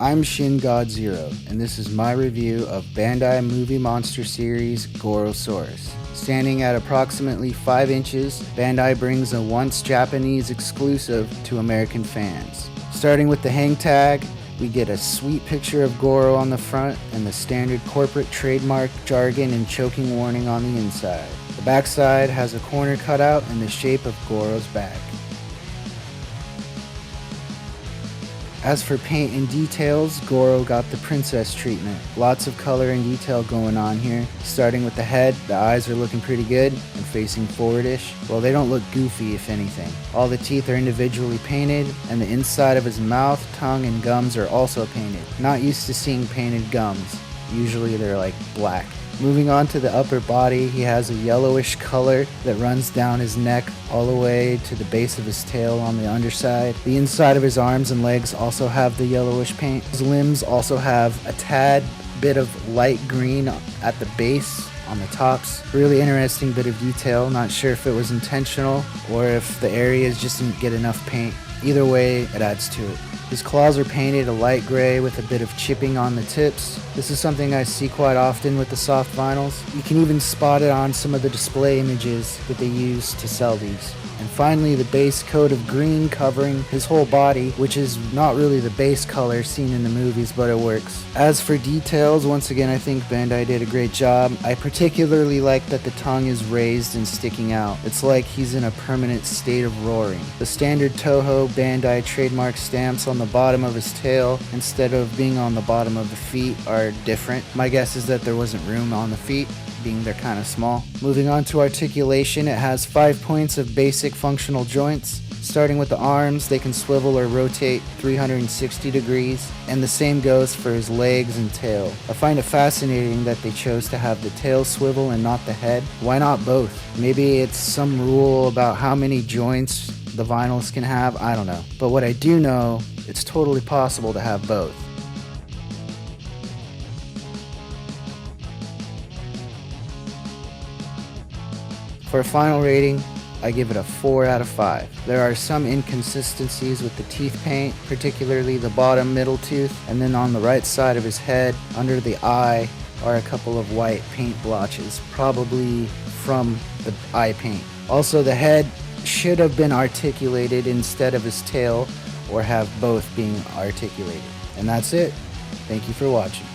I'm Shin God Zero, and this is my review of Bandai movie monster series Gorosaurus. Standing at approximately 5 inches, Bandai brings a once Japanese exclusive to American fans. Starting with the hang tag, we get a sweet picture of Goro on the front and the standard corporate trademark jargon and choking warning on the inside. The backside has a corner cutout in the shape of Goro's back. As for paint and details, Goro got the princess treatment. Lots of color and detail going on here. Starting with the head, the eyes are looking pretty good and facing forwardish. Well, they don't look goofy if anything. All the teeth are individually painted, and the inside of his mouth, tongue, and gums are also painted. Not used to seeing painted gums. Usually they're like black. Moving on to the upper body, he has a yellowish color that runs down his neck all the way to the base of his tail on the underside. The inside of his arms and legs also have the yellowish paint. His limbs also have a tad bit of light green at the base on the tops. Really interesting bit of detail. Not sure if it was intentional or if the areas just didn't get enough paint. Either way, it adds to it. His claws are painted a light gray with a bit of chipping on the tips. This is something I see quite often with the soft vinyls. You can even spot it on some of the display images that they use to sell these. And finally, the base coat of green covering his whole body, which is not really the base color seen in the movies, but it works. As for details, once again, I think Bandai did a great job. I particularly like that the tongue is raised and sticking out. It's like he's in a permanent state of roaring. The standard Toho Bandai trademark stamps on the bottom of his tail, instead of being on the bottom of the feet, are different. My guess is that there wasn't room on the feet, being they're kind of small. Moving on to articulation, it has 5 points of basic functional joints. Starting with the arms, they can swivel or rotate 360 degrees, and the same goes for his legs and tail. I find it fascinating that they chose to have the tail swivel and not the head. Why not both? Maybe it's some rule about how many joints the vinyls can have, I don't know. But what I do know, it's totally possible to have both. For a final rating, I give it a 4 out of 5. There are some inconsistencies with the teeth paint, particularly the bottom middle tooth, and then on the right side of his head, under the eye, are a couple of white paint blotches, probably from the eye paint. Also, the head should have been articulated instead of his tail, or have both being articulated. And that's it. Thank you for watching.